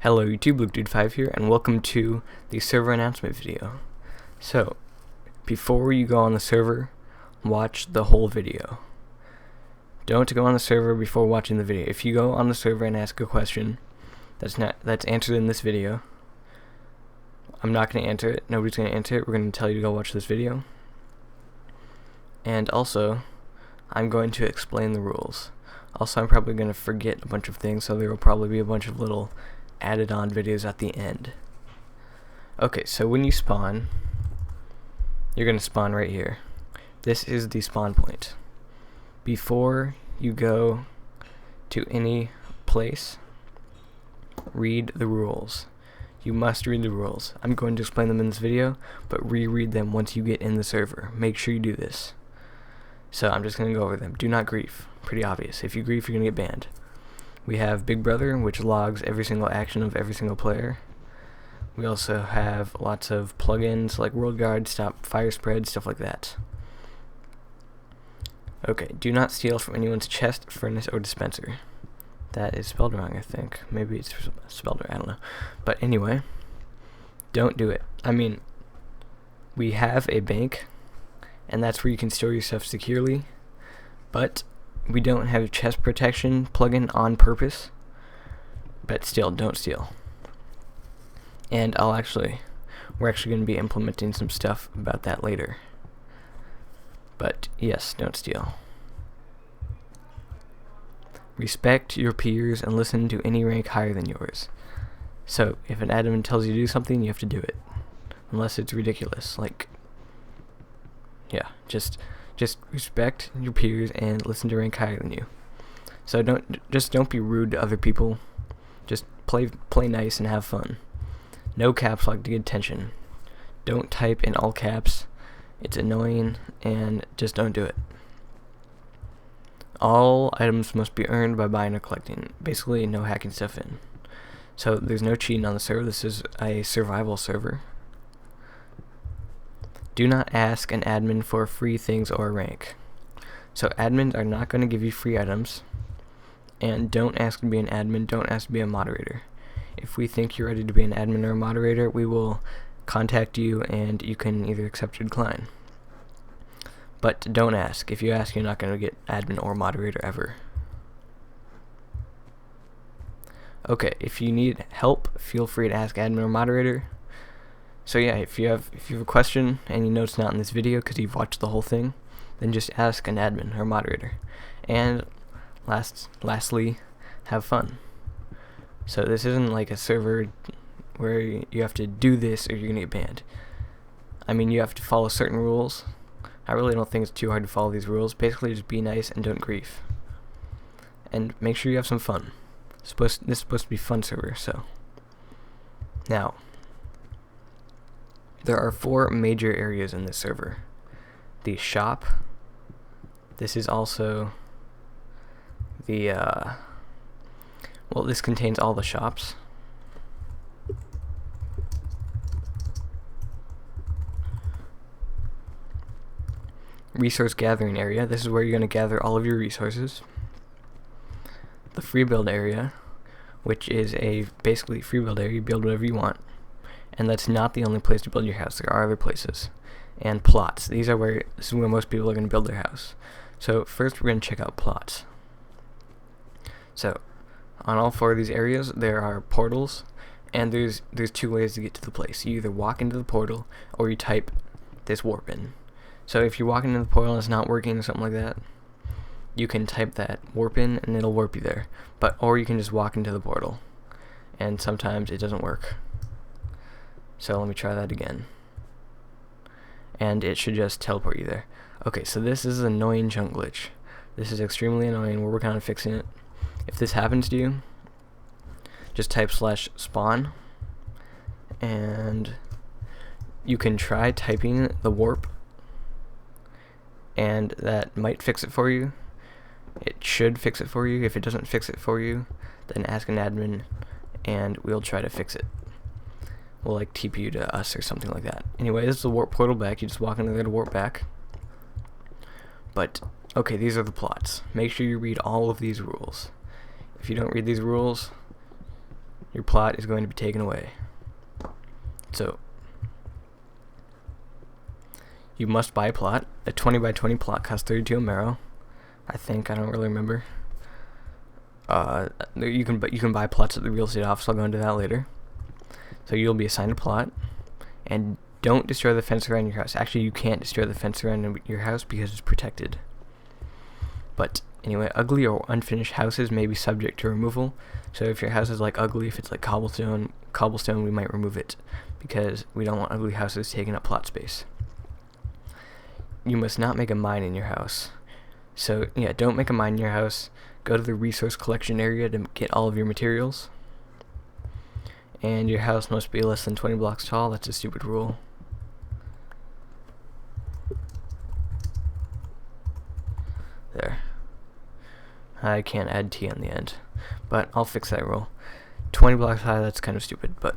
Hello YouTube, LukeDude5 here, and welcome to the server announcement video. So, before you go on the server, watch the whole video. Don't go on the server before watching the video. If you go on the server and ask a question that's answered in this video, I'm not going to answer it, nobody's going to answer it, we're going to tell you to go watch this video. And also, I'm going to explain the rules. Also, I'm probably going to forget a bunch of things, so there will probably be a bunch of little added on videos at the end. Okay, so when you spawn, you're going to spawn right here. This is the spawn point. Before you go to any place, read the rules. You must read the rules. I'm going to explain them in this video, but reread them once you get in the server. Make sure you do this. So I'm just going to go over them. Do not grief. Pretty obvious. If you grief, you're going to get banned. We have Big Brother, which logs every single action of every single player. We also have lots of plugins like World Guard, Stop Fire Spread, stuff like that. Okay, do not steal from anyone's chest, furnace, or dispenser. That is spelled wrong, I think. Maybe it's spelled right, I don't know. But anyway, don't do it. I mean, we have a bank, and that's where you can store your stuff securely, but we don't have chest protection plugin on purpose. But still, don't steal. And we're actually going to be implementing some stuff about that later. But yes, don't steal. Respect your peers and listen to any rank higher than yours. So, if an admin tells you to do something, you have to do it. Unless it's ridiculous. Like, yeah, just respect your peers and listen to rank higher than you. So don't be rude to other people. Just play nice and have fun. No caps lock to get attention. Don't type in all caps. It's annoying, and just don't do it. All items must be earned by buying or collecting. Basically, no hacking stuff in. So there's no cheating on the server. This is a survival server. Do not ask an admin for free things or a rank. So admins are not going to give you free items. And don't ask to be an admin, don't ask to be a moderator. If we think you're ready to be an admin or a moderator, we will contact you and you can either accept or decline. But don't ask. If you ask, you're not going to get admin or moderator ever. Okay, if you need help, feel free to ask admin or moderator. So yeah, if you have a question and you know it's not in this video because you've watched the whole thing, then just ask an admin or moderator. And lastly, have fun. So this isn't like a server where you have to do this or you're gonna get banned. I mean, you have to follow certain rules. I really don't think it's too hard to follow these rules. Basically, just be nice and don't grief. And make sure you have some fun. This is supposed to be fun server, so. Now, there are 4 major areas in this server. The shop. This is also the, well, this contains all the shops. Resource gathering area. This is where you're going to gather all of your resources. The freebuild area, which is a basically freebuild area. You build whatever you want. And that's not the only place to build your house. There are other places. And plots. This is where most people are going to build their house. So first we're going to check out plots. So on all 4 of these areas there are portals, and there's 2 ways to get to the place. You either walk into the portal or you type this warp in. So if you're walking into the portal and it's not working or something like that, you can type that warp in and it'll warp you there. Or you can just walk into the portal, and sometimes it doesn't work. So let me try that again. And it should just teleport you there. Okay, so this is an annoying chunk glitch. This is extremely annoying. We're working on fixing it. If this happens to you, just type /spawn. And you can try typing the warp. And that might fix it for you. It should fix it for you. If it doesn't fix it for you, then ask an admin and we'll try to fix it. We'll like TP you to us or something like that. Anyway, this is the warp portal back. You just walk into there to warp back. But, okay, these are the plots. Make sure you read all of these rules. If you don't read these rules, your plot is going to be taken away. So you must buy a plot. A 20 by 20 plot costs 32 Amaro. I think, I don't really remember. You can buy plots at the real estate office. I'll go into that later. So you'll be assigned a plot, and don't destroy the fence around your house. Actually, you can't destroy the fence around your house because it's protected. But anyway, ugly or unfinished houses may be subject to removal. So if your house is like ugly, if it's like cobblestone, we might remove it because we don't want ugly houses taking up plot space. You must not make a mine in your house. So yeah, don't make a mine in your house. Go to the resource collection area to get all of your materials. And your house must be less than 20 blocks tall. That's a stupid rule. There. I can't add T on the end, but I'll fix that rule. 20 blocks high, that's kind of stupid, but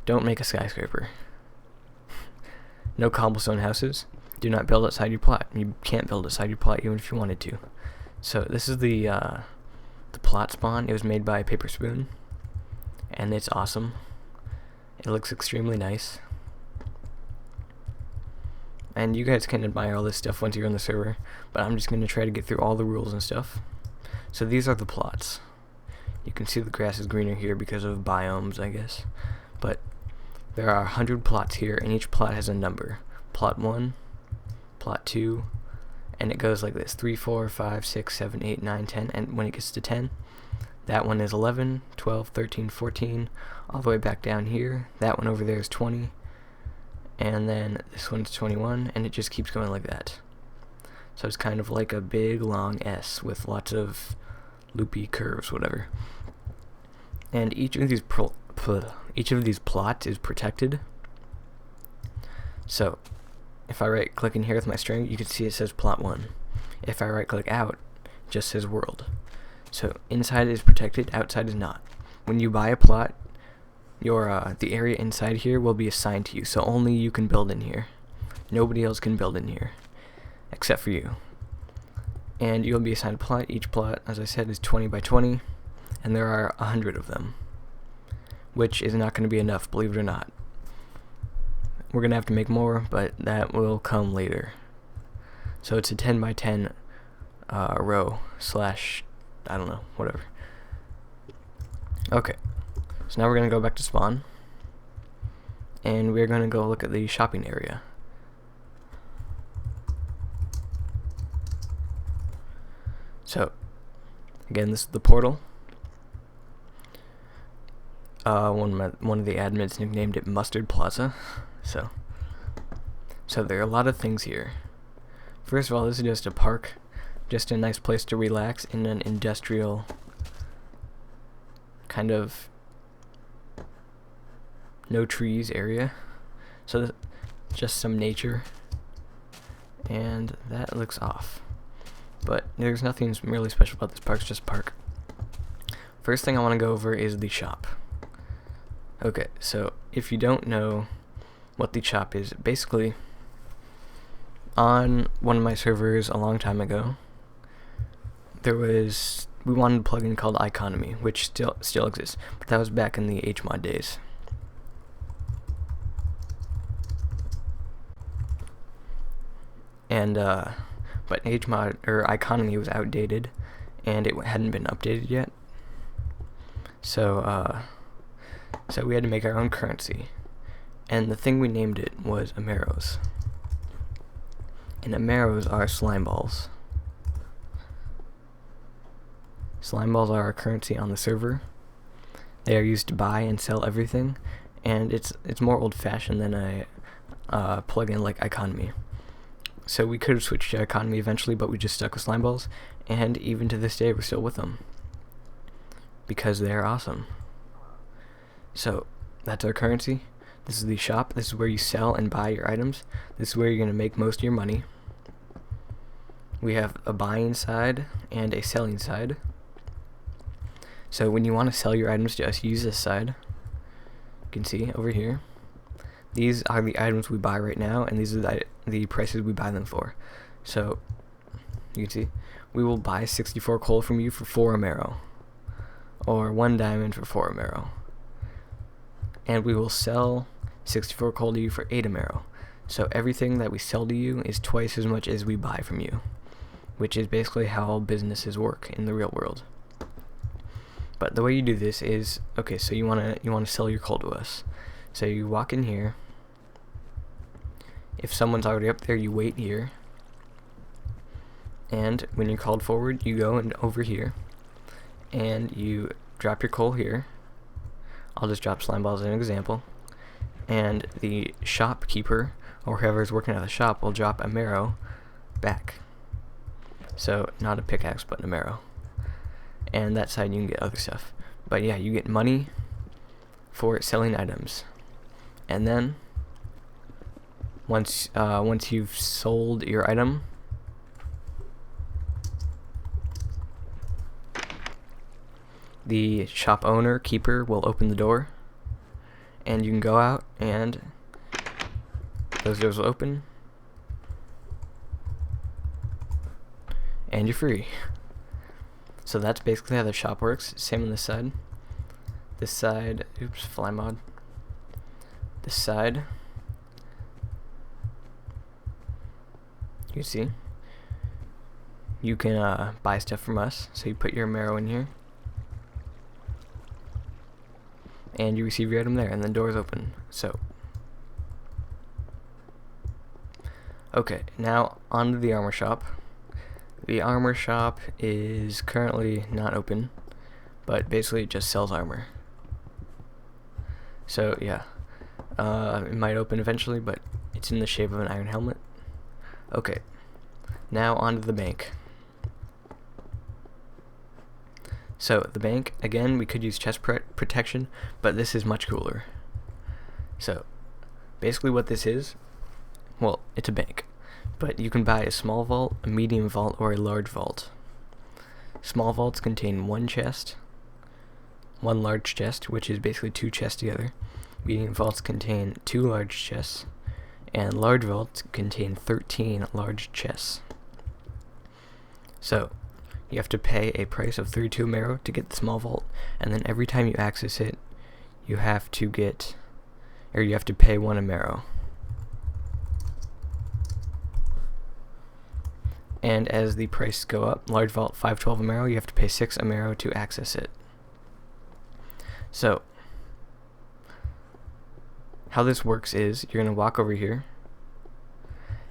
don't make a skyscraper. No cobblestone houses. Do not build outside your plot. You can't build outside your plot even if you wanted to. So this is the plot spawn. It was made by Paper Spoon, and it's awesome. It looks extremely nice. And you guys can admire all this stuff once you're on the server, but I'm just going to try to get through all the rules and stuff. So these are the plots. You can see the grass is greener here because of biomes, I guess. But there are 100 plots here, and each plot has a number. Plot 1, plot 2, and it goes like this: 3, 4, 5, 6, 7, 8, 9, 10, and when it gets to 10, that one is 11, 12, 13, 14, all the way back down here. That one over there is 20. And then this one's 21, and it just keeps going like that. So it's kind of like a big long S with lots of loopy curves, whatever. And each of these plots is protected. So if I right click in here with my string, you can see it says plot 1. If I right click out, it just says world. So inside is protected, outside is not. When you buy a plot, the area inside here will be assigned to you, so only you can build in here. Nobody else can build in here, except for you. And you'll be assigned a plot. Each plot, as I said, is 20 by 20, and there are 100 of them, which is not going to be enough, believe it or not. We're going to have to make more, but that will come later. So it's a 10 by 10 row slash, I don't know, whatever. Okay. So now we're going to go back to spawn, and we're going to go look at the shopping area. So, again, this is the portal. One of the admins nicknamed it Mustard Plaza. So there are a lot of things here. First of all, this is just a park, just a nice place to relax in an industrial kind of no trees area. So just some nature, and that looks off. But there's nothing really special about this park, it's just a park. First thing I want to go over is the shop. Okay, so if you don't know what the shop is, basically on one of my servers a long time ago, we wanted a plugin called Economy, which still exists, but that was back in the HMod days. And but HMod or Economy was outdated, and it hadn't been updated yet. So we had to make our own currency, and the thing we named it was Amaros. And Amaros are slime balls. Slime balls are our currency on the server. They are used to buy and sell everything, and it's more old-fashioned than a plugin like Economy. So we could have switched to Economy eventually, but we just stuck with slime balls, and even to this day we're still with them because they're awesome. So that's our currency. This is the shop. This is where you sell and buy your items. This is where you're going to make most of your money. We have a buying side and a selling side. So when you want to sell your items, just use this side. You can see over here. These are the items we buy right now, and these are the prices we buy them for. So you can see we will buy 64 coal from you for 4 Amaro. or 1 diamond for 4 Amaro. And we will sell 64 coal to you for 8 Amaro. So everything that we sell to you is twice as much as we buy from you, which is basically how businesses work in the real world. But the way you do this is, okay, so you wanna sell your coal to us. So you walk in here. If someone's already up there, you wait here. And when you're called forward, you go and over here, and you drop your coal here. I'll just drop slime balls as an example. And the shopkeeper, or whoever's working at the shop, will drop a marrow back. So not a pickaxe, but an marrow. And that side you can get other stuff. But yeah, you get money for selling items. And then once you've sold your item, the shop owner, keeper, will open the door, and you can go out, and those doors will open, and you're free. So that's basically how the shop works. Same on this side. This side, oops, fly mod. This side, you see, you can buy stuff from us. So you put your marrow in here, and you receive your item there, and the doors open. So, okay, now on to the armor shop. The armor shop is currently not open, but basically it just sells armor. So yeah, it might open eventually, but it's in the shape of an iron helmet. Okay, now on to the bank. So the bank, again, we could use chest protection, but this is much cooler. So basically what this is, well, it's a bank, but you can buy a small vault, a medium vault, or a large vault. Small vaults contain 1 chest, 1 large chest, which is basically 2 chests together. Medium vaults contain 2 large chests, and large vaults contain 13 large chests. So you have to pay a price of 32 Amaro to get the small vault, and then every time you access it, you have to pay 1 Amaro. And as the prices go up, large vault 512 Amaro, you have to pay 6 Amaro to access it. So how this works is you're going to walk over here,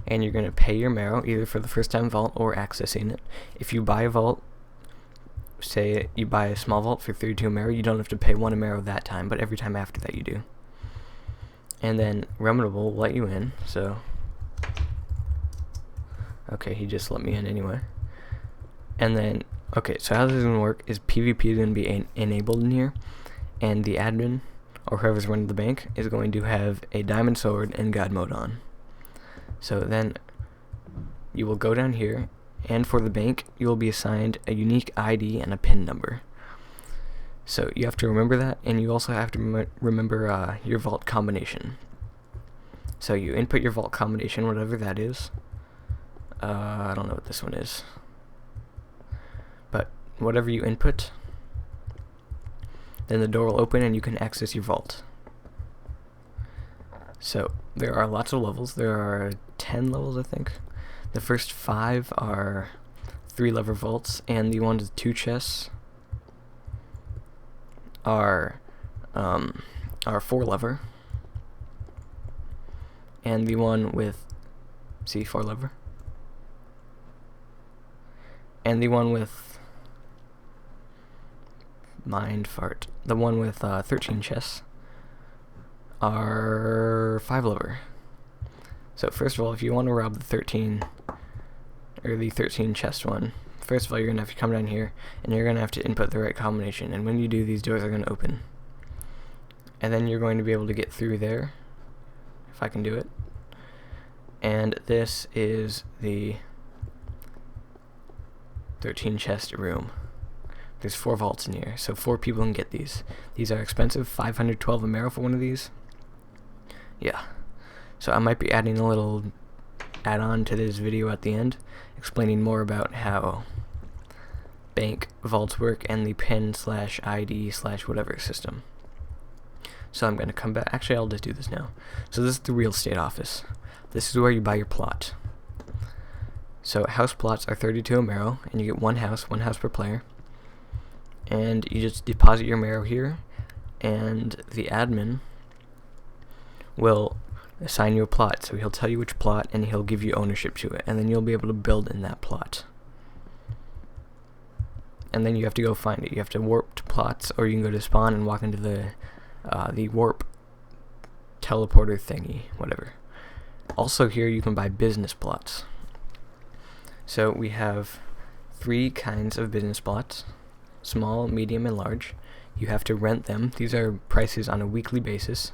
and you're going to pay your Amaro either for the first time vault or accessing it. If you buy a vault, say you buy a small vault for 32 Amaro, you don't have to pay 1 Amaro that time, but every time after that you do. And then Remnable will let you in, so okay, he just let me in anyway. And then, okay, so how this is going to work is PvP is going to be enabled in here, and the admin, or whoever's running the bank, is going to have a diamond sword and god mode on. So then you will go down here, and for the bank, you will be assigned a unique ID and a PIN number. So you have to remember that, and you also have to remember your vault combination. So you input your vault combination, whatever that is. I don't know what this one is, but whatever you input, then the door will open and you can access your vault. So there are lots of levels. There are 10 levels, I think. The first 5 are 3-lever vaults, and the ones with 2 chests are 4-lever, and the one with 4-lever. And the one with the one with 13 chests are 5-lever. So first of all, if you want to rob the 13 chest one, first of all, you're gonna have to come down here, and you're gonna have to input the right combination. And when you do, these doors are gonna open, and then you're going to be able to get through there, if I can do it. And this is the 13 chest room. There's 4 vaults in here, so 4 people can get these. These are expensive, 512 Amaro for one of these. Yeah. So I might be adding a little add-on to this video at the end, explaining more about how bank, vaults work, and the pen/ID/whatever system. So I'm going to come back. Actually, I'll just do this now. So this is the real estate office. This is where you buy your plot. So house plots are 32 Amaro, and you get one house per player. And you just deposit your Amaro here, and the admin will assign you a plot. So he'll tell you which plot, and he'll give you ownership to it, and then you'll be able to build in that plot. And then you have to go find it. You have to warp to plots, or you can go to spawn and walk into the warp teleporter thingy, whatever. Also here you can buy business plots. So we have 3 kinds of business plots: small, medium, and large. You have to rent them. These are prices on a weekly basis.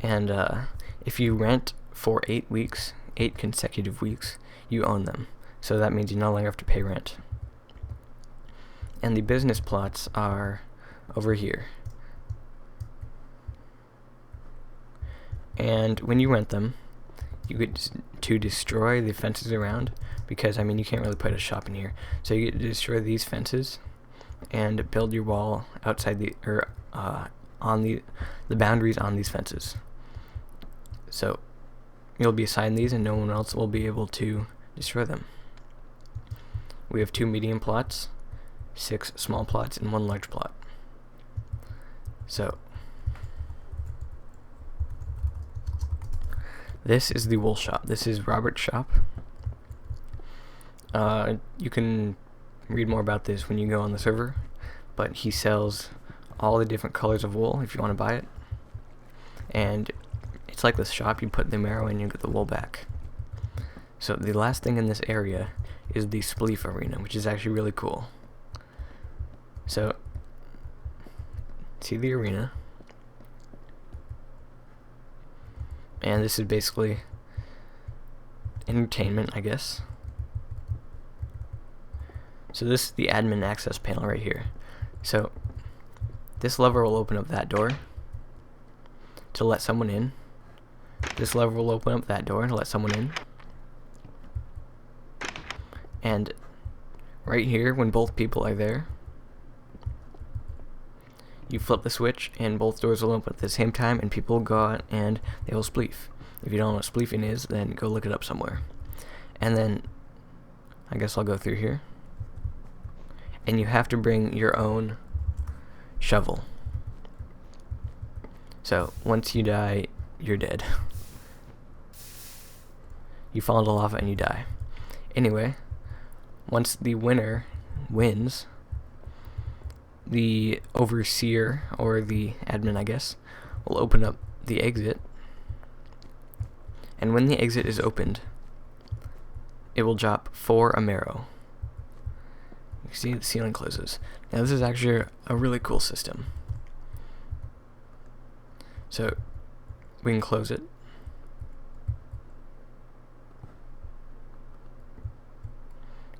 And if you rent for 8 weeks, 8 consecutive weeks, you own them. So that means you no longer have to pay rent. And the business plots are over here. And when you rent them, you get to destroy the fences around, because I mean you can't really put a shop in here. So you get to destroy these fences and build your wall outside on the boundaries on these fences. So you'll be assigned these, and no one else will be able to destroy them. We have 2 medium plots, 6 small plots, and 1 large plot. So this is the wool shop. This is Robert's shop. You can read more about this when you go on the server, but he sells all the different colors of wool if you want to buy it. And it's like this shop, you put the Amaro in, you get the wool back. So the last thing in this area is the Spleef Arena, which is actually really cool. So, see the arena, and this is basically entertainment, I guess. So this is the admin access panel right here. So this lever will open up that door to let someone in. This lever will open up that door to let someone in. And right here, when both people are there, you flip the switch and both doors will open at the same time, and people will go out and they will spleef. If you don't know what spleefing is, then go look it up somewhere. And then I guess I'll go through here. And you have to bring your own shovel. So once you die, you're dead. You fall into lava and you die. Anyway, once the winner wins, the overseer, or the admin I guess, will open up the exit. And when the exit is opened, it will drop 4 Amaro. You see the ceiling closes. Now this is actually a really cool system. So we can close it.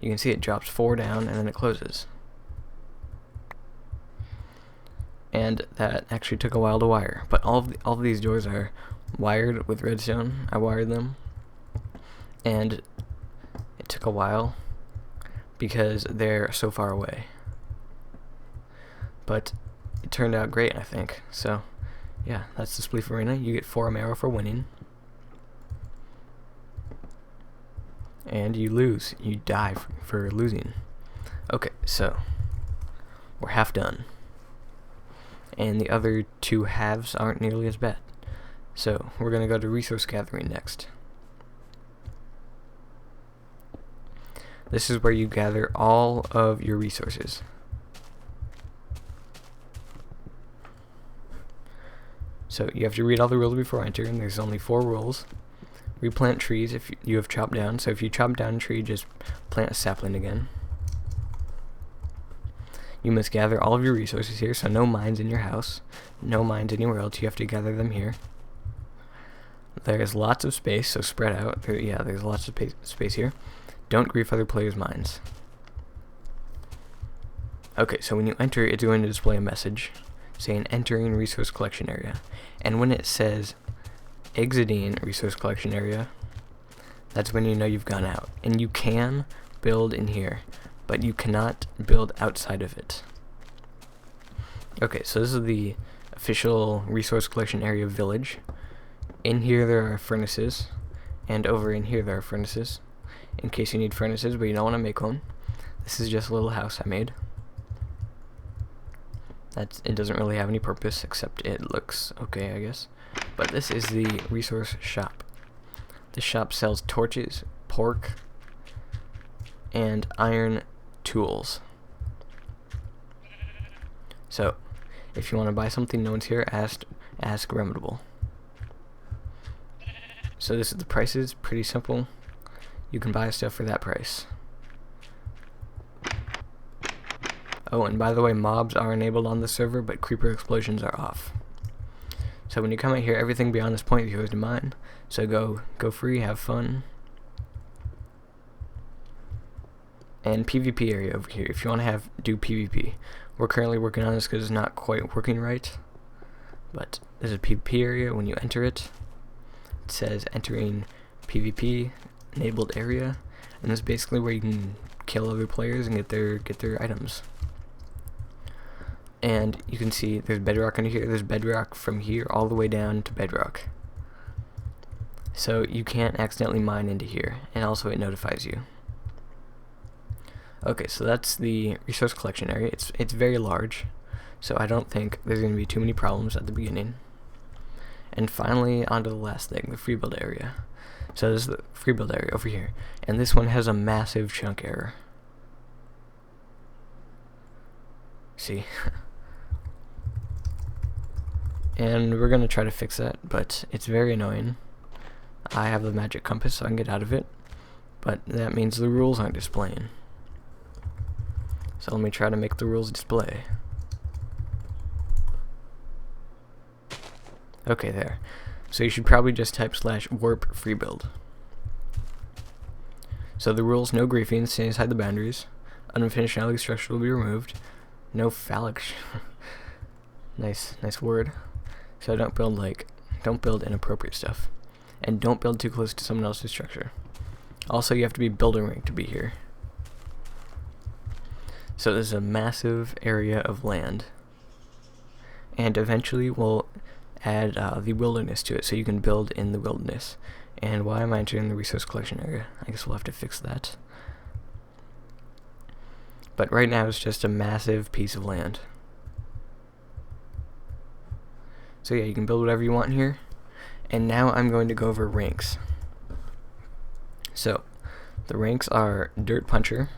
You can see it drops 4 down and then it closes. And that actually took a while to wire, but all of these doors are wired with redstone. I wired them, and it took a while because they're so far away. But it turned out great, I think. So yeah, that's the Spleef Arena. You get 4 Amaro for winning. And you lose. You die for losing. Okay, so we're half done. And the other 2 halves aren't nearly as bad. So we're going to go to resource gathering next. This is where you gather all of your resources. So you have to read all the rules before entering. There's only 4 rules. Replant trees if you have chopped down. So if you chop down a tree, just plant a sapling again. You must gather all of your resources here, so no mines in your house, no mines anywhere else. You have to gather them here. There is lots of space, so spread out. There's lots of space here. Don't grief other players' mines. Okay, so when you enter, it's going to display a message saying entering resource collection area. And when it says exiting resource collection area, that's when you know you've gone out. And you can build in here, but you cannot build outside of it. Okay, so this is the official resource collection area village. In here there are furnaces, and over in here there are furnaces, in case you need furnaces but you don't want to make one. This is just a little house I made. It doesn't really have any purpose, except it looks okay, I guess. But this is the resource shop. The shop sells torches, pork, and iron tools. So, if you want to buy something no one's here, ask Remedable. So this is the prices, pretty simple. You can buy stuff for that price. Oh, and by the way, mobs are enabled on the server, but creeper explosions are off. So when you come out here, everything beyond this point is yours to mine. So go free, have fun. And PvP area over here, if you want to do PvP. We're currently working on this because it's not quite working right. But this is a PvP area. When you enter it, it says entering PvP enabled area, and this is basically where you can kill other players and get their items. And you can see there's bedrock under here. There's bedrock from here all the way down to bedrock. So you can't accidentally mine into here, and also it notifies you. Okay, so that's the resource collection area. It's very large, so I don't think there's going to be too many problems at the beginning. And finally, onto the last thing, the freebuild area. So this is the freebuild area over here, and this one has a massive chunk error. See? And we're going to try to fix that, but it's very annoying. I have the magic compass, so I can get out of it, but that means the rules aren't displaying. So let me try to make the rules display. Okay, there. So you should probably just type /warp freebuild. So the rules: no griefing, stay inside the boundaries. Unfinished alloy structure will be removed. No phallic. Nice word. So don't build inappropriate stuff, and don't build too close to someone else's structure. Also, you have to be builder ranked to be here. So this is a massive area of land, and eventually we'll add the wilderness to it, so you can build in the wilderness. And why am I entering the resource collection area? I guess we'll have to fix that. But right now it's just a massive piece of land. So yeah, you can build whatever you want here. And now I'm going to go over ranks. So the ranks are Dirt Puncher,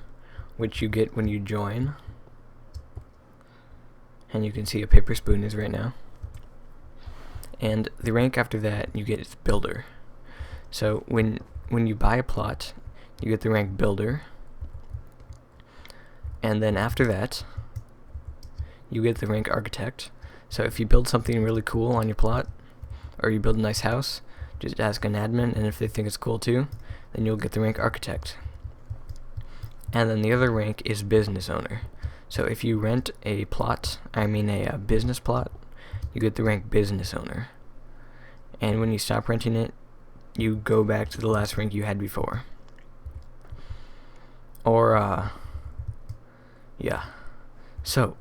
which you get when you join, and you can see a paper spoon is right now. And the rank after that you get is Builder. So when you buy a plot, you get the rank Builder, and then after that you get the rank Architect. So if you build something really cool on your plot, or you build a nice house, just ask an admin, and if they think it's cool too, then you'll get the rank Architect. And then the other rank is Business Owner. So if you rent a plot, a business plot, you get the rank Business Owner. And when you stop renting it, you go back to the last rank you had before. Or, yeah. So,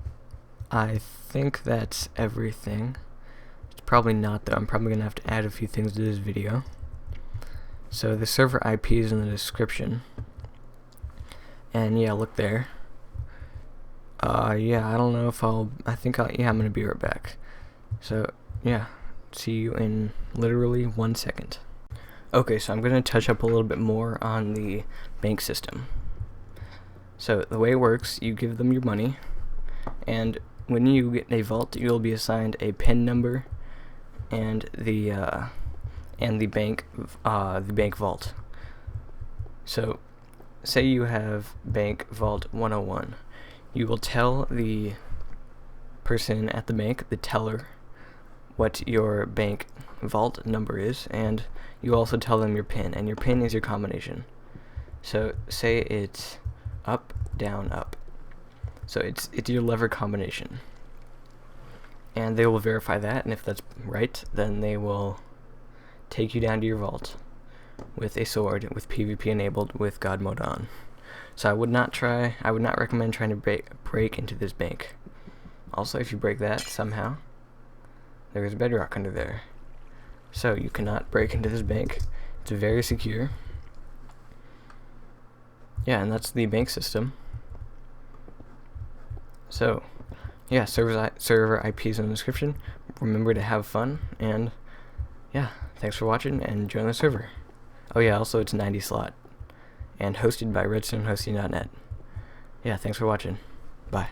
I think that's everything. It's probably not, though. I'm probably going to have to add a few things to this video. So the server IP is in the description. And yeah, look there. Yeah, I don't know if yeah, I'm gonna be right back. So, yeah, see you in literally 1 second. Okay, so I'm gonna touch up a little bit more on the bank system. So, the way it works, you give them your money, and when you get a vault, you'll be assigned a PIN number and the bank vault. So, say you have bank vault 101. You will tell the person at the bank, the teller, what your bank vault number is, and you also tell them your PIN, and your PIN is your combination. So say it's up, down, up. So it's your lever combination. And they will verify that, and if that's right, then they will take you down to your vault. with a sword with PvP enabled with God mode on. So I would not recommend trying to break into this bank. Also, if you break that somehow, there is bedrock under there. So you cannot break into this bank. It's very secure. Yeah, and that's the bank system. So, yeah, server IPs in the description. Remember to have fun, and yeah, thanks for watching, and join the server. Oh yeah, also it's 90 slot, and hosted by redstonehosting.net. Yeah, thanks for watching. Bye.